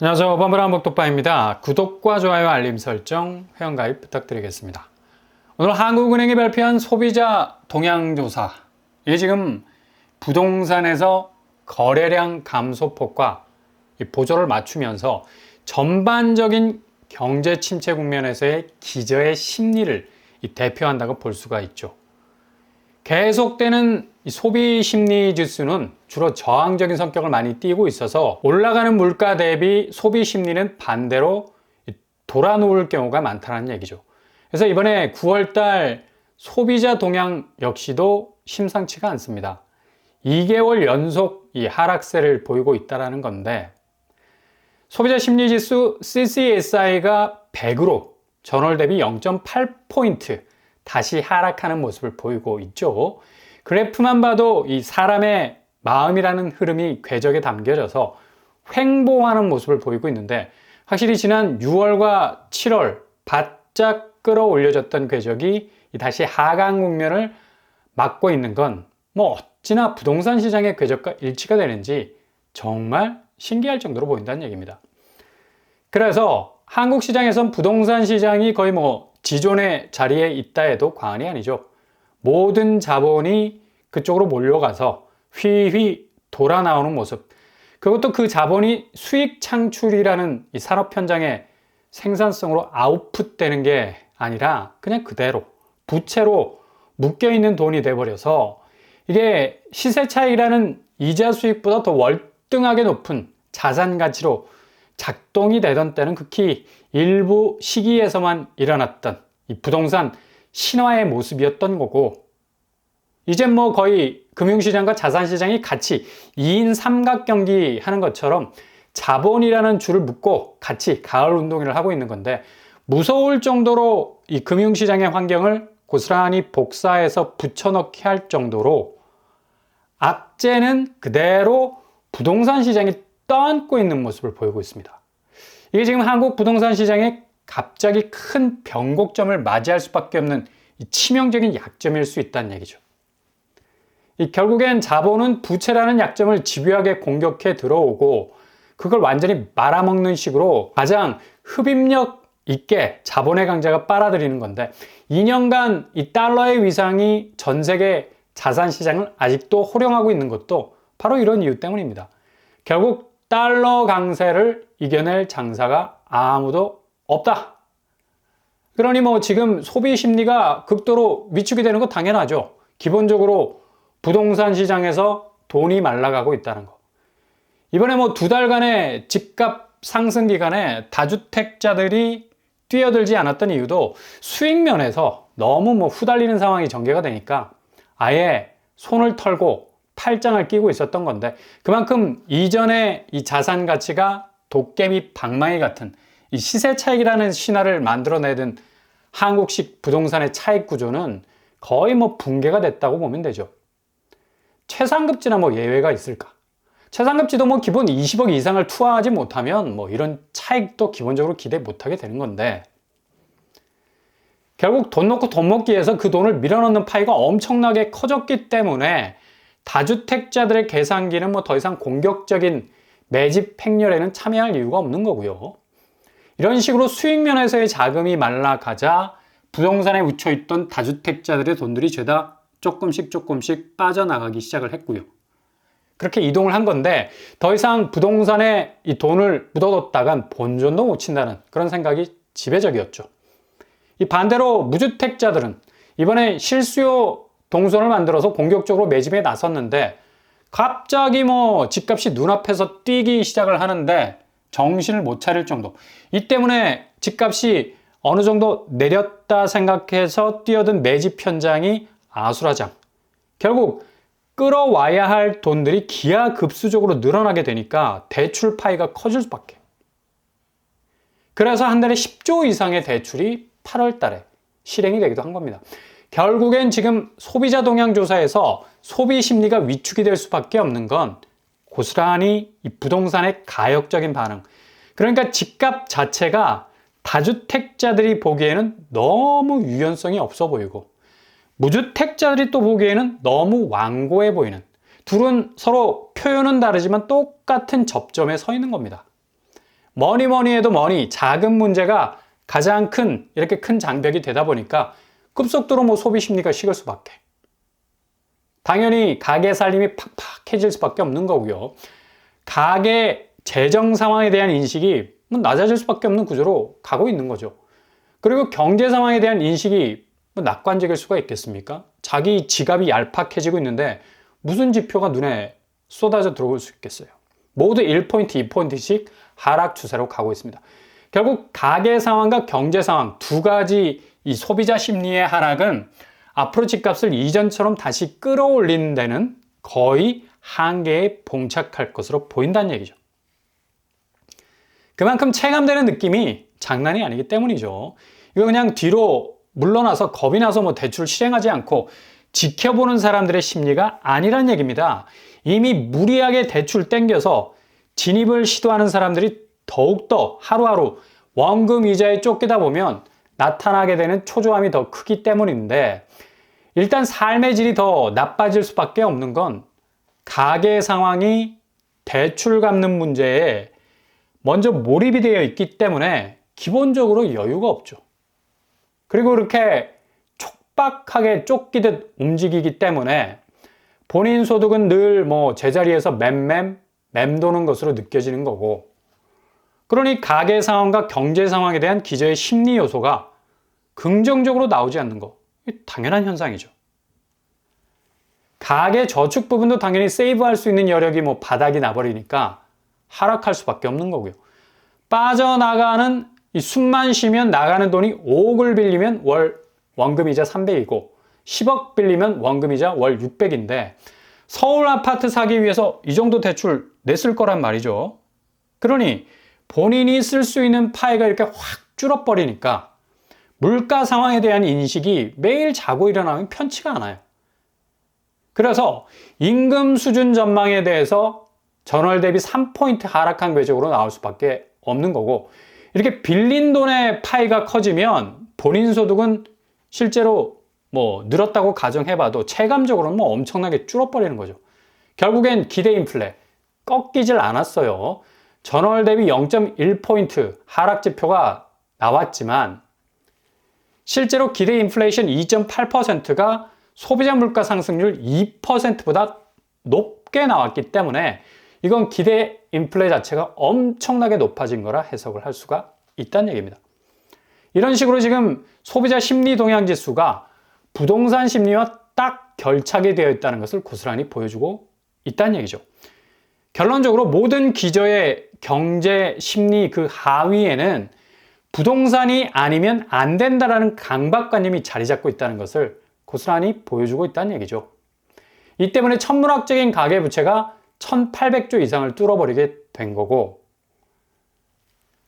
안녕하세요. 범블한 복독바입니다. 구독과 좋아요, 알림 설정, 회원가입 부탁드리겠습니다. 오늘 한국은행이 발표한 소비자 동향조사. 이게 지금 부동산에서 거래량 감소폭과 보조를 맞추면서 전반적인 경제 침체 국면에서의 기저의 심리를 대표한다고 볼 수가 있죠. 계속되는 소비 심리 지수는 주로 저항적인 성격을 많이 띠고 있어서 올라가는 물가 대비 소비 심리는 반대로 돌아놓을 경우가 많다는 얘기죠. 그래서 이번에 9월달 소비자 동향 역시도 심상치가 않습니다. 2개월 연속 이 하락세를 보이고 있다는 건데, 소비자 심리 지수 CCSI가 100으로 전월 대비 0.8포인트 다시 하락하는 모습을 보이고 있죠. 그래프만 봐도 이 사람의 마음이라는 흐름이 궤적에 담겨져서 횡보하는 모습을 보이고 있는데, 확실히 지난 6월과 7월 바짝 끌어올려졌던 궤적이 다시 하강 국면을 맞고 있는 건 어찌나 부동산 시장의 궤적과 일치가 되는지 정말 신기할 정도로 보인다는 얘기입니다. 그래서 한국 시장에선 부동산 시장이 거의 지존의 자리에 있다 해도 과언이 아니죠. 모든 자본이 그쪽으로 몰려가서 휘휘 돌아 나오는 모습, 그것도 그 자본이 수익 창출이라는 이 산업 현장의 생산성으로 아웃풋되는 게 아니라 그냥 그대로 부채로 묶여있는 돈이 돼버려서, 이게 시세 차익이라는 이자 수익보다 더 월등하게 높은 자산 가치로 작동이 되던 때는 극히 일부 시기에서만 일어났던 이 부동산 신화의 모습이었던 거고, 이젠 거의 금융시장과 자산시장이 같이 2인 삼각경기 하는 것처럼 자본이라는 줄을 묶고 같이 가을 운동회를 하고 있는 건데, 무서울 정도로 이 금융시장의 환경을 고스란히 복사해서 붙여넣기 할 정도로 악재는 그대로 부동산 시장이 떠안고 있는 모습을 보이고 있습니다. 이게 지금 한국 부동산 시장에 갑자기 큰 변곡점을 맞이할 수밖에 없는 치명적인 약점일 수 있다는 얘기죠. 결국엔 자본은 부채라는 약점을 집요하게 공격해 들어오고, 그걸 완전히 말아먹는 식으로 가장 흡입력 있게 자본의 강자가 빨아들이는 건데, 2년간 이 달러의 위상이 전 세계 자산 시장을 아직도 호령하고 있는 것도 바로 이런 이유 때문입니다. 결국 달러 강세를 이겨낼 장사가 아무도 없다. 그러니 지금 소비 심리가 극도로 위축이 되는 거 당연하죠. 기본적으로 부동산 시장에서 돈이 말라가고 있다는 거. 이번에 2달간의 집값 상승 기간에 다주택자들이 뛰어들지 않았던 이유도 수익 면에서 너무 후달리는 상황이 전개가 되니까 아예 손을 털고 팔짱을 끼고 있었던 건데, 그만큼 이전에 이 자산 가치가 도깨비 방망이 같은 이 시세 차익이라는 신화를 만들어내던 한국식 부동산의 차익 구조는 거의 붕괴가 됐다고 보면 되죠. 최상급지나 예외가 있을까? 최상급지도 기본 20억 이상을 투하하지 못하면 이런 차익도 기본적으로 기대 못하게 되는 건데, 결국 돈 놓고 돈 먹기에서 그 돈을 밀어넣는 파이가 엄청나게 커졌기 때문에 다주택자들의 계산기는 더 이상 공격적인 매집 행렬에는 참여할 이유가 없는 거고요. 이런 식으로 수익 면에서의 자금이 말라가자 부동산에 묻혀있던 다주택자들의 돈들이 죄다 조금씩 빠져나가기 시작을 했고요. 그렇게 이동을 한 건데, 더 이상 부동산에 이 돈을 묻어뒀다간 본전도 못 친다는 그런 생각이 지배적이었죠. 이 반대로 무주택자들은 이번에 실수요 동선을 만들어서 공격적으로 매집에 나섰는데, 갑자기 집값이 눈앞에서 뛰기 시작을 하는데 정신을 못 차릴 정도. 이 때문에 집값이 어느 정도 내렸다 생각해서 뛰어든 매집 현장이 아수라장. 결국 끌어와야 할 돈들이 기하급수적으로 늘어나게 되니까 대출 파이가 커질 수밖에. 그래서 한 달에 10조 이상의 대출이 8월 달에 실행이 되기도 한 겁니다. 결국엔 지금 소비자 동향 조사에서 소비 심리가 위축이 될 수밖에 없는 건 고스란히 이 부동산의 가역적인 반응. 그러니까 집값 자체가 다주택자들이 보기에는 너무 유연성이 없어 보이고, 무주택자들이 또 보기에는 너무 완고해 보이는, 둘은 서로 표현은 다르지만 똑같은 접점에 서 있는 겁니다. 뭐니 해도 자금 문제가 가장 이렇게 큰 장벽이 되다 보니까 급속도로 소비 심리가 식을 수밖에. 당연히 가게 살림이 팍팍해질 수밖에 없는 거고요. 가게 재정 상황에 대한 인식이 낮아질 수밖에 없는 구조로 가고 있는 거죠. 그리고 경제 상황에 대한 인식이 낙관적일 수가 있겠습니까? 자기 지갑이 얄팍해지고 있는데 무슨 지표가 눈에 쏟아져 들어올 수 있겠어요? 모두 1포인트, 2포인트씩 하락 추세로 가고 있습니다. 결국 가계 상황과 경제 상황 두 가지 이 소비자 심리의 하락은 앞으로 집값을 이전처럼 다시 끌어올리는 데는 거의 한계에 봉착할 것으로 보인다는 얘기죠. 그만큼 체감되는 느낌이 장난이 아니기 때문이죠. 이거 그냥 뒤로 물러나서 겁이 나서 대출 실행하지 않고 지켜보는 사람들의 심리가 아니란 얘기입니다. 이미 무리하게 대출 땡겨서 진입을 시도하는 사람들이 더욱더 하루하루 원금 이자에 쫓기다 보면 나타나게 되는 초조함이 더 크기 때문인데, 일단 삶의 질이 더 나빠질 수밖에 없는 건 가계 상황이 대출 갚는 문제에 먼저 몰입이 되어 있기 때문에 기본적으로 여유가 없죠. 그리고 그렇게 촉박하게 쫓기듯 움직이기 때문에 본인 소득은 늘 제자리에서 맴도는 것으로 느껴지는 거고, 그러니 가계 상황과 경제 상황에 대한 기저의 심리 요소가 긍정적으로 나오지 않는 거, 당연한 현상이죠. 가계 저축 부분도 당연히 세이브할 수 있는 여력이 바닥이 나버리니까 하락할 수밖에 없는 거고요. 빠져나가는 숨만 쉬면 나가는 돈이 5억을 빌리면 월 원금이자 300이고 10억 빌리면 원금이자 월 600인데 서울 아파트 사기 위해서 이 정도 대출 냈을 거란 말이죠. 그러니 본인이 쓸 수 있는 파이가 이렇게 확 줄어버리니까 물가 상황에 대한 인식이 매일 자고 일어나면 편치가 않아요. 그래서 임금 수준 전망에 대해서 전월 대비 3포인트 하락한 궤적으로 나올 수밖에 없는 거고, 이렇게 빌린 돈의 파이가 커지면 본인 소득은 실제로 늘었다고 가정해봐도 체감적으로는 엄청나게 줄어버리는 거죠. 결국엔 기대 인플레 꺾이질 않았어요. 전월 대비 0.1포인트 하락 지표가 나왔지만 실제로 기대 인플레이션 2.8%가 소비자 물가 상승률 2%보다 높게 나왔기 때문에 이건 기대 인플레 자체가 엄청나게 높아진 거라 해석을 할 수가 있다는 얘기입니다. 이런 식으로 지금 소비자 심리 동향 지수가 부동산 심리와 딱 결착이 되어 있다는 것을 고스란히 보여주고 있다는 얘기죠. 결론적으로 모든 기저의 경제 심리 그 하위에는 부동산이 아니면 안 된다라는 강박관념이 자리 잡고 있다는 것을 고스란히 보여주고 있다는 얘기죠. 이 때문에 천문학적인 가계부채가 1800조 이상을 뚫어버리게 된 거고,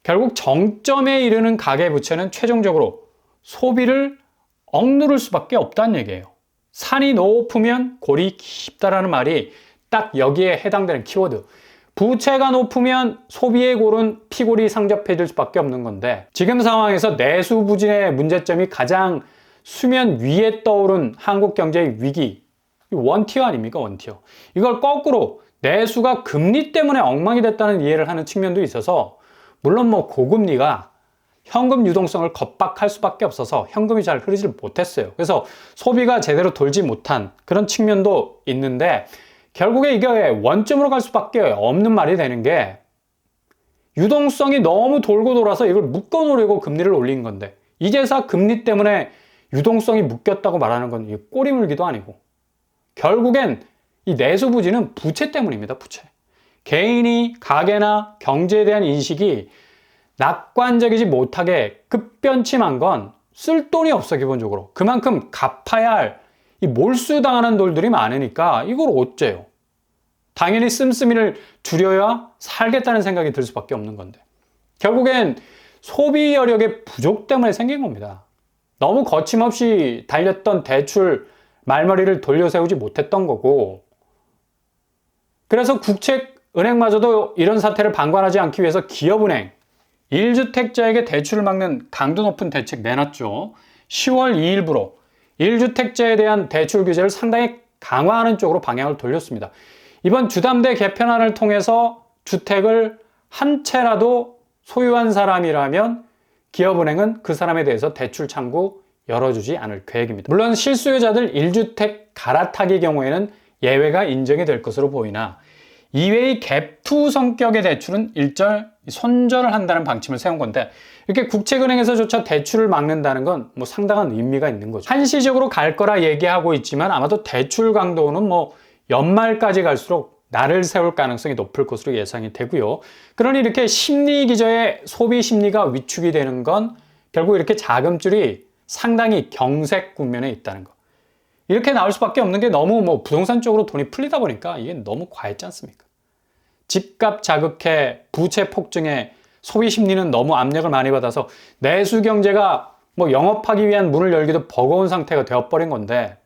결국 정점에 이르는 가계부채는 최종적으로 소비를 억누를 수밖에 없다는 얘기예요. 산이 높으면 골이 깊다라는 말이 딱 여기에 해당되는 키워드. 부채가 높으면 소비의 골은 피골이 상접해질 수밖에 없는 건데, 지금 상황에서 내수 부진의 문제점이 가장 수면 위에 떠오른 한국 경제의 위기, 원티어 아닙니까? 원티어. 이걸 거꾸로 내수가 금리 때문에 엉망이 됐다는 이해를 하는 측면도 있어서, 물론 고금리가 현금 유동성을 겁박할 수밖에 없어서 현금이 잘 흐르질 못했어요. 그래서 소비가 제대로 돌지 못한 그런 측면도 있는데, 결국에 이게 원점으로 갈 수밖에 없는 말이 되는 게, 유동성이 너무 돌고 돌아서 이걸 묶어 놓으려고 금리를 올린 건데, 이제서 금리 때문에 유동성이 묶였다고 말하는 건 꼬리 물기도 아니고, 결국엔 이 내수 부진은 부채 때문입니다. 부채. 개인이 가계나 경제에 대한 인식이 낙관적이지 못하게 급변침한 건 쓸 돈이 없어. 기본적으로 그만큼 갚아야 할 이 몰수당하는 돌들이 많으니까 이걸 어째요. 당연히 씀씀이를 줄여야 살겠다는 생각이 들 수밖에 없는 건데, 결국엔 소비 여력의 부족 때문에 생긴 겁니다. 너무 거침없이 달렸던 대출 말머리를 돌려세우지 못했던 거고, 그래서 국책은행마저도 이런 사태를 방관하지 않기 위해서 기업은행 1주택자에게 대출을 막는 강도 높은 대책 내놨죠. 10월 2일부로 1주택자에 대한 대출 규제를 상당히 강화하는 쪽으로 방향을 돌렸습니다. 이번 주담대 개편안을 통해서 주택을 한 채라도 소유한 사람이라면 기업은행은 그 사람에 대해서 대출 창구 열어주지 않을 계획입니다. 물론 실수요자들 1주택 갈아타기 경우에는 예외가 인정이 될 것으로 보이나 이외의 갭2 성격의 대출은 일절 손절을 한다는 방침을 세운 건데 이렇게 국책은행에서조차 대출을 막는다는 건 뭐 상당한 의미가 있는 거죠. 한시적으로 갈 거라 얘기하고 있지만 아마도 대출 강도는 뭐 연말까지 갈수록 날을 세울 가능성이 높을 것으로 예상이 되고요. 그러니 이렇게 심리 기저의 소비 심리가 위축이 되는 건 결국 이렇게 자금줄이 상당히 경색 국면에 있다는 거. 이렇게 나올 수밖에 없는 게 너무 뭐 부동산 쪽으로 돈이 풀리다 보니까 이게 너무 과했지 않습니까? 집값 자극해 부채 폭증에 소비 심리는 너무 압력을 많이 받아서 내수 경제가 뭐 영업하기 위한 문을 열기도 버거운 상태가 되어버린 건데,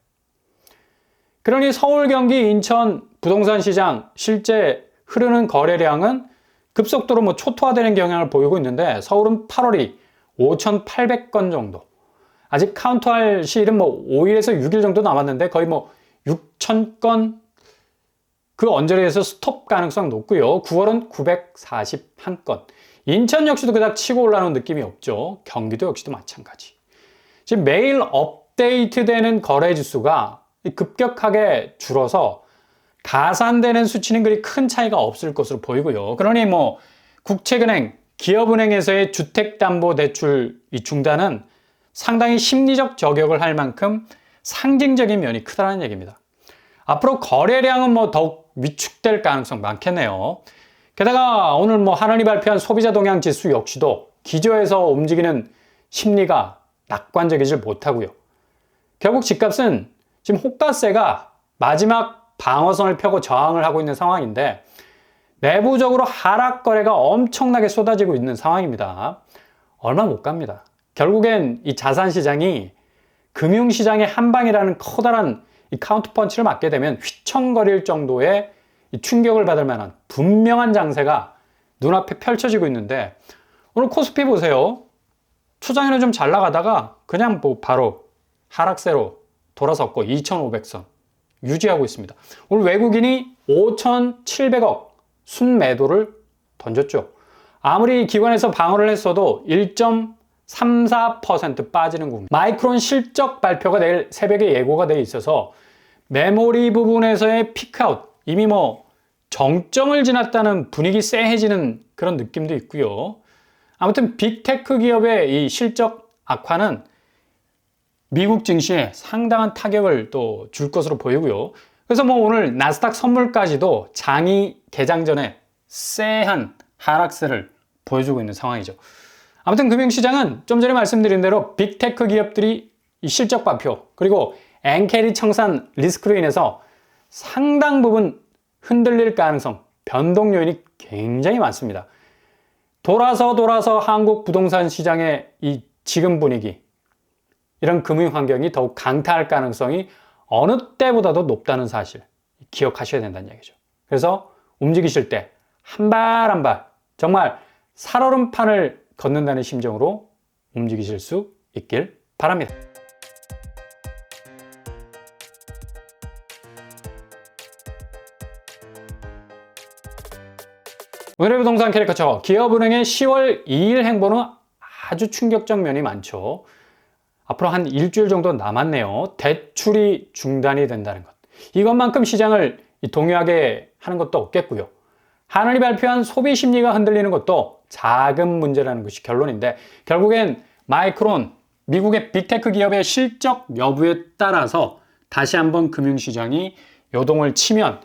그러니 서울, 경기, 인천 부동산 시장 실제 흐르는 거래량은 급속도로 뭐 초토화되는 경향을 보이고 있는데 서울은 8월이 5,800건 정도. 아직 카운트할 시일은 뭐 5일에서 6일 정도 남았는데 거의 뭐 6,000건 그 언저리에서 스톱 가능성 높고요. 9월은 941건. 인천 역시도 그닥 치고 올라오는 느낌이 없죠. 경기도 역시도 마찬가지. 지금 매일 업데이트되는 거래 지수가 급격하게 줄어서 가산되는 수치는 그리 큰 차이가 없을 것으로 보이고요. 그러니 뭐 국책은행, 기업은행에서의 주택담보대출 이 중단은 상당히 심리적 저격을 할 만큼 상징적인 면이 크다는 얘기입니다. 앞으로 거래량은 뭐 더욱 위축될 가능성 많겠네요. 게다가 오늘 뭐 한은이 발표한 소비자 동향 지수 역시도 기저에서 움직이는 심리가 낙관적이질 못하고요. 결국 집값은 지금 호가세가 마지막 방어선을 펴고 저항을 하고 있는 상황인데 내부적으로 하락 거래가 엄청나게 쏟아지고 있는 상황입니다. 얼마 못 갑니다. 결국엔 이 자산시장이 금융시장의 한방이라는 커다란 이 카운트펀치를 맞게 되면 휘청거릴 정도의 이 충격을 받을 만한 분명한 장세가 눈앞에 펼쳐지고 있는데 오늘 코스피 보세요. 초장에는 좀 잘 나가다가 그냥 뭐 바로 하락세로 돌아섰고 2,500선 유지하고 있습니다. 오늘 외국인이 5,700억 순매도를 던졌죠. 아무리 기관에서 방어를 했어도 1.34% 빠지는 국면. 마이크론 실적 발표가 내일 새벽에 예고가 돼 있어서 메모리 부분에서의 피크아웃, 이미 뭐 정점을 지났다는 분위기 쎄해지는 그런 느낌도 있고요. 아무튼 빅테크 기업의 이 실적 악화는 미국 증시에 상당한 타격을 또 줄 것으로 보이고요. 그래서 뭐 오늘 나스닥 선물까지도 장이 개장 전에 쎄한 하락세를 보여주고 있는 상황이죠. 아무튼 금융시장은 좀 전에 말씀드린 대로 빅테크 기업들이 이 실적 발표 그리고 엔캐리 청산 리스크로 인해서 상당 부분 흔들릴 가능성, 변동 요인이 굉장히 많습니다. 돌아서 한국 부동산 시장의 이 지금 분위기, 이런 금융 환경이 더욱 강타할 가능성이 어느 때보다도 높다는 사실 기억하셔야 된다는 얘기죠. 그래서 움직이실 때 한 발 한 발 정말 살얼음판을 걷는다는 심정으로 움직이실 수 있길 바랍니다. 오늘의 부동산 캐리커처, 기업은행의 10월 2일 행보는 아주 충격적 면이 많죠. 앞으로 한 일주일 정도 남았네요. 대출이 중단이 된다는 것. 이것만큼 시장을 동요하게 하는 것도 없겠고요. 한은이 발표한 소비 심리가 흔들리는 것도 자금 문제라는 것이 결론인데 결국엔 마이크론, 미국의 빅테크 기업의 실적 여부에 따라서 다시 한번 금융시장이 요동을 치면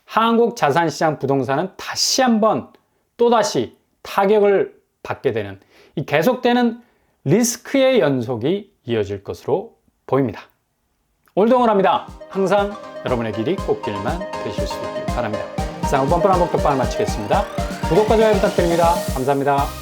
한국 자산시장 부동산은 다시 한번 또다시 타격을 받게 되는 이 계속되는 리스크의 연속이 이어질 것으로 보입니다. 오늘도 응원합니다. 항상 여러분의 길이 꽃길만 되실 수 있길 바랍니다. 이상 뻔뻔한 복덕방을 마치겠습니다. 구독과 좋아요 부탁드립니다. 감사합니다.